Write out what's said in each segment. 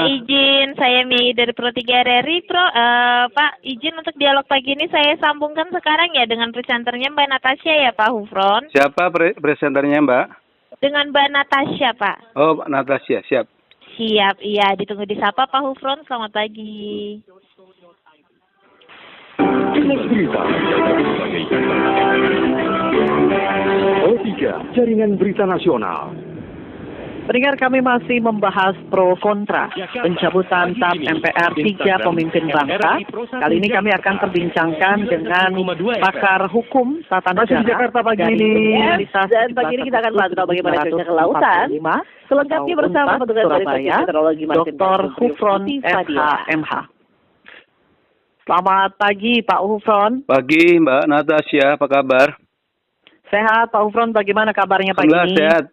izin, saya Mi dari Pro 3 RRI, Pak, izin untuk dialog pagi ini saya sambungkan sekarang ya dengan presenternya Mbak Natasha ya, Pak Hufron. Siapa presenternya, Mbak? Dengan Mbak Natasha, Pak. Oh, Natasha, siap. Siap, iya, ditunggu disapa Pak Hufron, selamat pagi. Kilas Berita Pro 3, Jaringan Berita Nasional. Pendengar, kami masih membahas pro kontra pencabutan TAP MPR 3 pemimpin bangsa. Kali ini kami akan terbincangkan dengan pakar hukum tata negara di Jakarta pagi ini. Dan pagi ini kita akan pantau bagaimana cuaca kelautan. Selengkapnya bersama petugas dari Meteorologi Dr. Hufron SHMH. Selamat pagi Pak Hufron. Pagi Mbak Natasha, apa kabar? Sehat Pak Hufron, bagaimana kabarnya pagi ini? Sehat.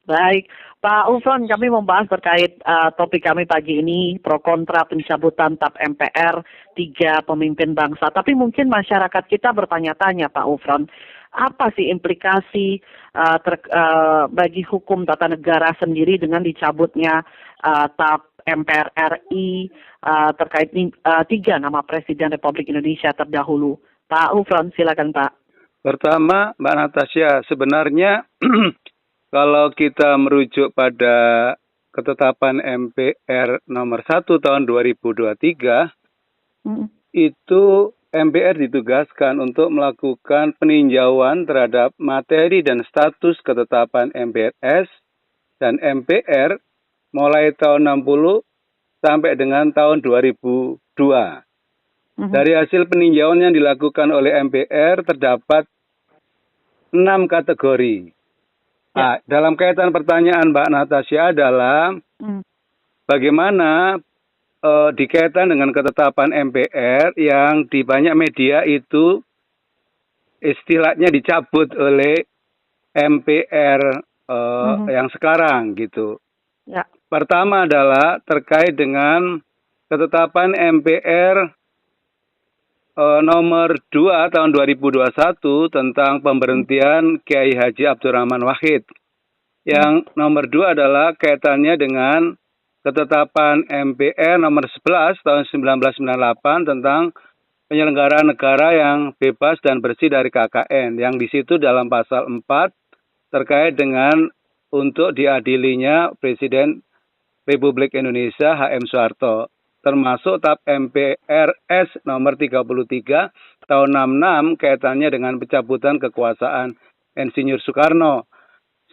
Baik, Pak Hufron, kami membahas terkait topik kami pagi ini, pro kontra pencabutan TAP MPR 3 pemimpin bangsa. Tapi mungkin masyarakat kita bertanya-tanya, Pak Hufron, apa sih implikasi bagi hukum tata negara sendiri dengan dicabutnya TAP MPR RI terkait 3 nama Presiden Republik Indonesia terdahulu. Pak Hufron, silakan Pak. Pertama, Mbak Natasha, sebenarnya kalau kita merujuk pada ketetapan MPR nomor 1 tahun 2023, itu MPR ditugaskan untuk melakukan peninjauan terhadap materi dan status ketetapan MPRS dan MPR mulai tahun 60 sampai dengan tahun 2002. Dari hasil peninjauan yang dilakukan oleh MPR terdapat 6 kategori. Nah, dalam kaitan pertanyaan Mbak Natasha adalah bagaimana dikaitan dengan ketetapan MPR yang di banyak media itu istilahnya dicabut oleh MPR yang sekarang gitu. Ya. Pertama adalah terkait dengan ketetapan MPR nomor 2 tahun 2021 tentang pemberhentian Kiai Haji Abdurrahman Wahid. Yang nomor 2 adalah kaitannya dengan ketetapan MPR nomor 11 tahun 1998 tentang penyelenggaraan negara yang bebas dan bersih dari KKN. Yang di situ dalam pasal 4 terkait dengan untuk diadilinya Presiden Republik Indonesia HM Soeharto, termasuk TAP MPRS nomor 33 tahun 66 kaitannya dengan pencabutan kekuasaan Insinyur Soekarno.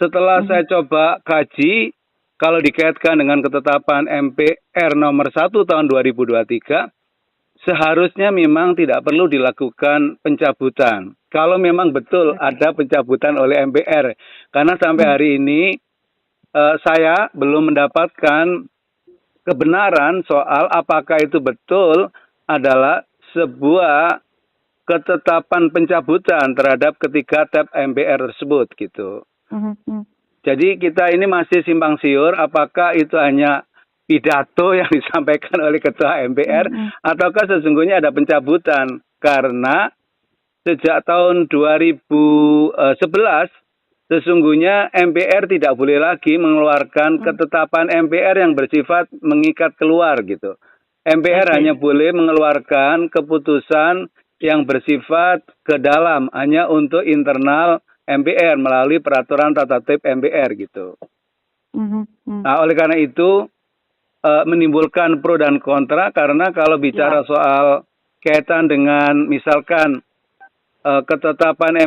Setelah saya coba kaji, kalau dikaitkan dengan ketetapan MPR nomor 1 tahun 2023, seharusnya memang tidak perlu dilakukan pencabutan. Kalau memang betul ada pencabutan oleh MPR. Karena sampai hari ini saya belum mendapatkan kebenaran soal apakah itu betul adalah sebuah ketetapan pencabutan terhadap ketiga TAP MPR tersebut gitu. Jadi kita ini masih simpang siur apakah itu hanya pidato yang disampaikan oleh ketua MPR ataukah sesungguhnya ada pencabutan, karena sejak tahun 2011 sesungguhnya MPR tidak boleh lagi mengeluarkan ketetapan MPR yang bersifat mengikat keluar gitu. MPR hanya boleh mengeluarkan keputusan yang bersifat ke dalam hanya untuk internal MPR melalui peraturan tata tertib MPR gitu. Nah, oleh karena itu menimbulkan pro dan kontra, karena kalau bicara soal kaitan dengan misalkan ketetapan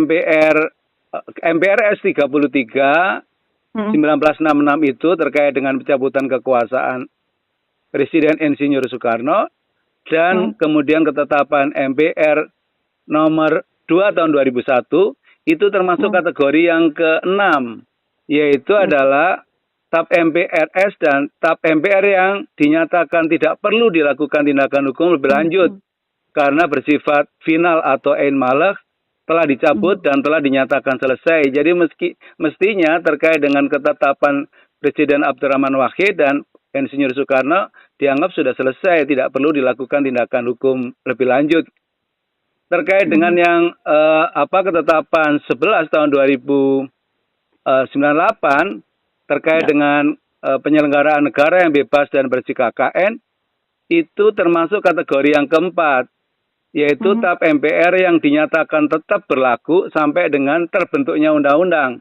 MPRS 33 1966 itu terkait dengan pencabutan kekuasaan Presiden Insinyur Soekarno, dan kemudian ketetapan MPR nomor 2 tahun 2001 itu termasuk kategori yang ke-6, yaitu adalah TAP MPRS dan TAP MPR yang dinyatakan tidak perlu dilakukan tindakan hukum lebih lanjut karena bersifat final atau ain malah, telah dicabut dan telah dinyatakan selesai. Jadi mestinya terkait dengan ketetapan Presiden Abdurrahman Wahid dan Insinyur Soekarno dianggap sudah selesai, tidak perlu dilakukan tindakan hukum lebih lanjut. Terkait dengan yang ketetapan 11 tahun 2098 terkait dengan penyelenggaraan negara yang bebas dan bersih KKN itu termasuk kategori yang keempat, yaitu TAP MPR yang dinyatakan tetap berlaku sampai dengan terbentuknya undang-undang.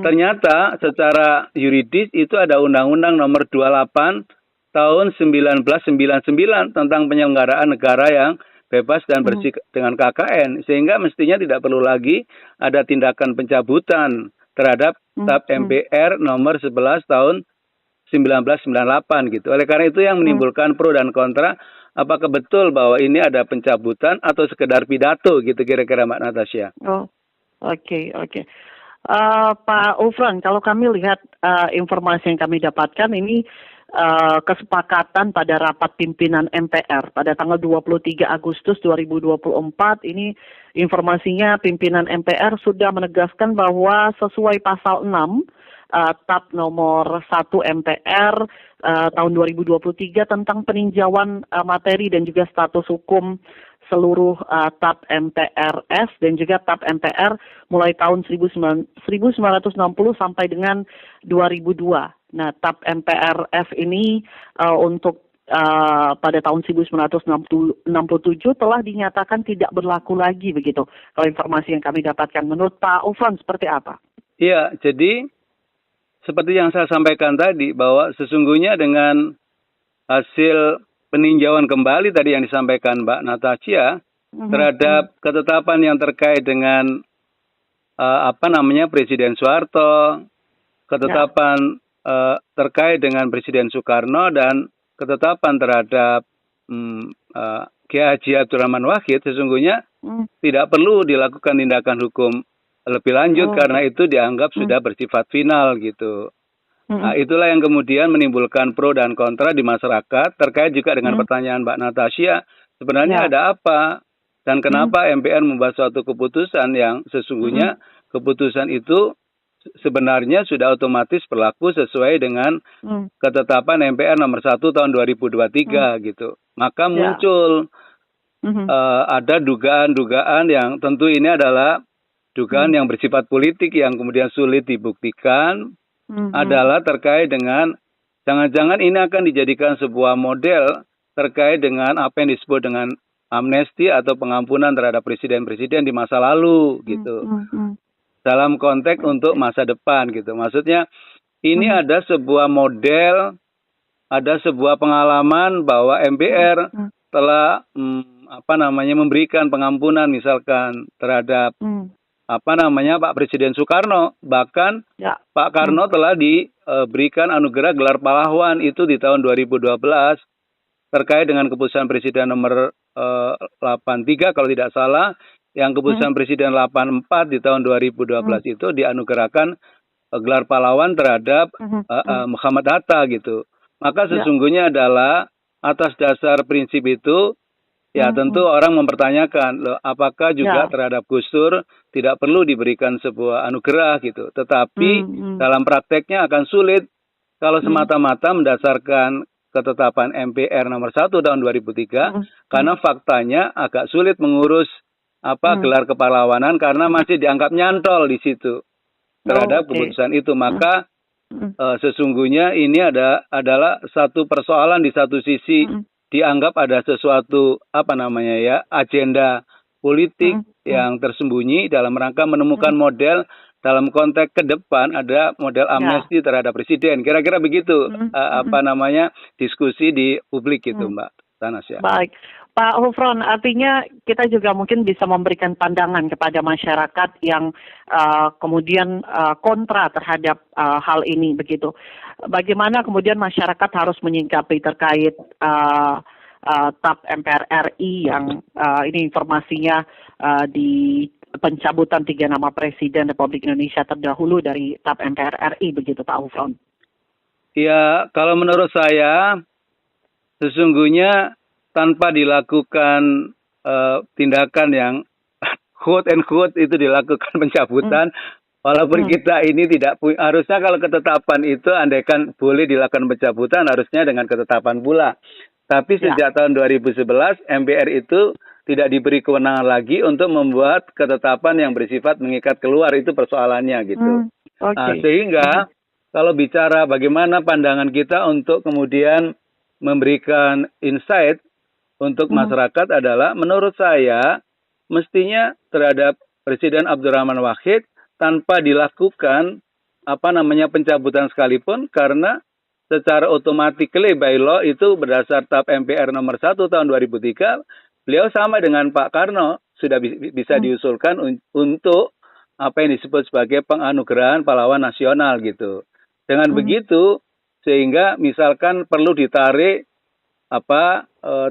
Ternyata secara yuridis itu ada Undang-Undang Nomor 28 tahun 1999 tentang penyelenggaraan negara yang bebas dan bersih dengan KKN, sehingga mestinya tidak perlu lagi ada tindakan pencabutan terhadap TAP MPR nomor 11 tahun 1998 gitu. Oleh karena itu yang menimbulkan pro dan kontra, apakah betul bahwa ini ada pencabutan atau sekedar pidato gitu kira-kira Mbak Natasha? Oh, oke. Pak Ufron, kalau kami lihat informasi yang kami dapatkan ini kesepakatan pada rapat pimpinan MPR pada tanggal 23 Agustus 2024 ini informasinya pimpinan MPR sudah menegaskan bahwa sesuai pasal 6 TAP nomor 1 MPR tahun 2023 tentang peninjauan materi dan juga status hukum seluruh TAP MPRS dan juga TAP MPR mulai tahun 1960 sampai dengan 2002. Nah, TAP MPRF ini untuk pada tahun 1967 telah dinyatakan tidak berlaku lagi begitu. Kalau informasi yang kami dapatkan, menurut Pak Ufron seperti apa? Iya, jadi seperti yang saya sampaikan tadi bahwa sesungguhnya dengan hasil peninjauan kembali tadi yang disampaikan Mbak Natasha terhadap ketetapan yang terkait dengan Presiden Soeharto, ketetapan terkait dengan Presiden Soekarno dan ketetapan terhadap Kiai Haji Abdurrahman Wahid sesungguhnya tidak perlu dilakukan tindakan hukum lebih lanjut karena itu dianggap sudah bersifat final gitu. Nah, itulah yang kemudian menimbulkan pro dan kontra di masyarakat terkait juga dengan pertanyaan Mbak Natasha, sebenarnya ada apa dan kenapa MPR membuat suatu keputusan yang sesungguhnya keputusan itu sebenarnya sudah otomatis berlaku sesuai dengan ketetapan MPR nomor 1 tahun 2023 gitu. Maka muncul ada dugaan-dugaan yang tentu ini adalah dugaan yang bersifat politik yang kemudian sulit dibuktikan adalah terkait dengan jangan-jangan ini akan dijadikan sebuah model terkait dengan apa yang disebut dengan amnesti atau pengampunan terhadap presiden-presiden di masa lalu gitu. Dalam konteks untuk masa depan gitu. Maksudnya ini ada sebuah model, ada sebuah pengalaman bahwa MPR telah memberikan pengampunan misalkan terhadap Pak Presiden Soekarno, bahkan Pak Karno telah diberikan anugerah gelar pahlawan itu di tahun 2012 terkait dengan keputusan Presiden nomor 83 kalau tidak salah, yang keputusan Presiden 84 di tahun 2012 itu dianugerahkan gelar pahlawan terhadap Muhammad Hatta gitu. Maka sesungguhnya adalah atas dasar prinsip itu ya tentu orang mempertanyakan loh, apakah juga terhadap Gus Dur tidak perlu diberikan sebuah anugerah gitu. Tetapi dalam prakteknya akan sulit kalau semata-mata mendasarkan ketetapan MPR nomor 1 tahun 2003 karena faktanya agak sulit mengurus gelar kepahlawanan karena masih dianggap nyantol di situ terhadap keputusan itu. Maka sesungguhnya ini adalah satu persoalan di satu sisi dianggap ada sesuatu agenda politik yang tersembunyi dalam rangka menemukan model dalam konteks ke depan ada model amnesti terhadap presiden. Kira-kira begitu diskusi di publik itu Mbak Tanasya. Baik. Pak Ufron, artinya kita juga mungkin bisa memberikan pandangan kepada masyarakat yang kemudian kontra terhadap hal ini begitu. Bagaimana kemudian masyarakat harus menyikapi terkait TAP MPR RI yang ini informasinya di pencabutan 3 nama Presiden Republik Indonesia terdahulu dari TAP MPR RI begitu Pak Ufron? Ya, kalau menurut saya sesungguhnya tanpa dilakukan tindakan yang quote and quote itu dilakukan pencabutan, walaupun kita ini tidak harusnya kalau ketetapan itu andaikan boleh dilakukan pencabutan harusnya dengan ketetapan pula. Tapi sejak tahun 2011 MPR itu tidak diberi kewenangan lagi untuk membuat ketetapan yang bersifat mengikat keluar, itu persoalannya gitu. Sehingga kalau bicara bagaimana pandangan kita untuk kemudian memberikan insight untuk masyarakat adalah menurut saya mestinya terhadap Presiden Abdurrahman Wahid tanpa dilakukan pencabutan sekalipun, karena secara otomatis by law itu berdasar TAP MPR nomor 1 tahun 2003, beliau sama dengan Pak Karno sudah bisa diusulkan untuk apa yang disebut sebagai penganugerahan pahlawan nasional gitu. Dengan begitu sehingga misalkan perlu ditarik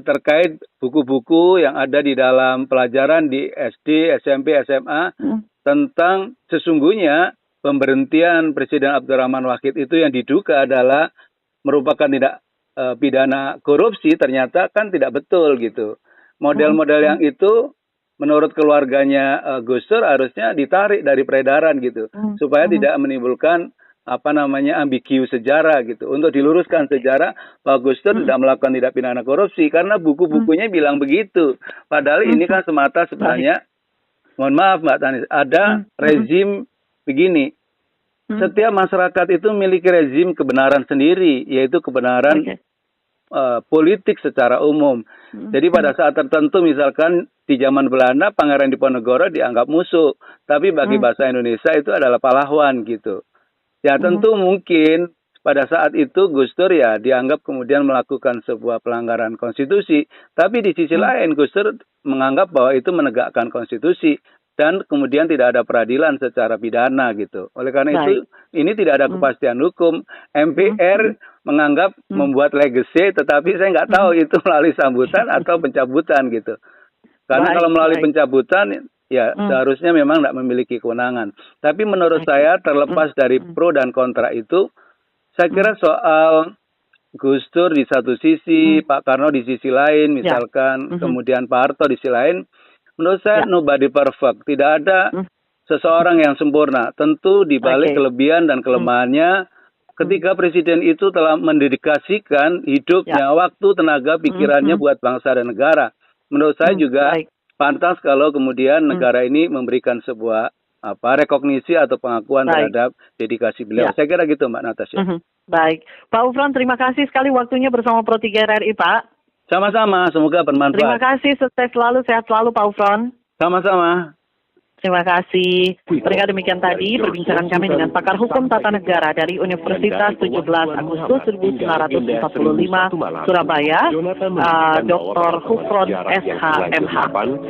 terkait buku-buku yang ada di dalam pelajaran di SD, SMP, SMA tentang sesungguhnya pemberhentian Presiden Abdurrahman Wahid itu yang diduga adalah merupakan tindak pidana korupsi, ternyata kan tidak betul gitu. Model-model yang itu menurut keluarganya Gus Dur harusnya ditarik dari peredaran gitu, supaya tidak menimbulkan ambigu sejarah gitu. Untuk diluruskan sejarah bahwa Gus Dur tidak melakukan tindak pidana korupsi karena buku-bukunya bilang begitu. Padahal ini kan semata sebenarnya, mohon maaf Mbak Tanis, ada rezim begini. Setiap masyarakat itu memiliki rezim kebenaran sendiri, yaitu kebenaran politik secara umum. Jadi pada saat tertentu misalkan di zaman Belanda Pangeran Diponegoro dianggap musuh, tapi bagi bahasa Indonesia itu adalah pahlawan gitu. Ya tentu mungkin pada saat itu Gus Dur ya dianggap kemudian melakukan sebuah pelanggaran konstitusi, tapi di sisi lain Gus Dur menganggap bahwa itu menegakkan konstitusi dan kemudian tidak ada peradilan secara pidana gitu. Oleh karena itu ini tidak ada kepastian hukum. MPR menganggap membuat legacy, tetapi saya nggak tahu itu melalui sambutan atau pencabutan gitu. Karena kalau melalui pencabutan ya seharusnya memang tidak memiliki kewenangan. Tapi menurut saya terlepas dari pro dan kontra itu, saya kira soal Gus Dur di satu sisi, Pak Karno di sisi lain, misalkan kemudian Pak Harto di sisi lain, menurut saya nobody perfect. Tidak ada seseorang yang sempurna. Tentu di balik kelebihan dan kelemahannya, ketika presiden itu telah mendedikasikan hidupnya, waktu, tenaga, pikirannya buat bangsa dan negara. Menurut saya juga pantas kalau kemudian negara ini memberikan sebuah rekognisi atau pengakuan terhadap dedikasi beliau. Saya kira gitu Mbak Natasha. Baik, Pak Ufron, terima kasih sekali waktunya bersama Pro 3 RRI Pak. Sama-sama, semoga bermanfaat. Terima kasih, sukses selalu, sehat selalu Pak Ufron. Sama-sama. Terima kasih. Mereka demikian tadi perbincangan kami dengan pakar hukum tata negara dari Universitas 17 Agustus 1945 Surabaya, Dr. Hufron SHMH.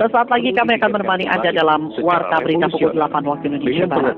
Sesaat lagi kami akan menemani Anda dalam Warta Berita pukul 8 waktu Indonesia Barat.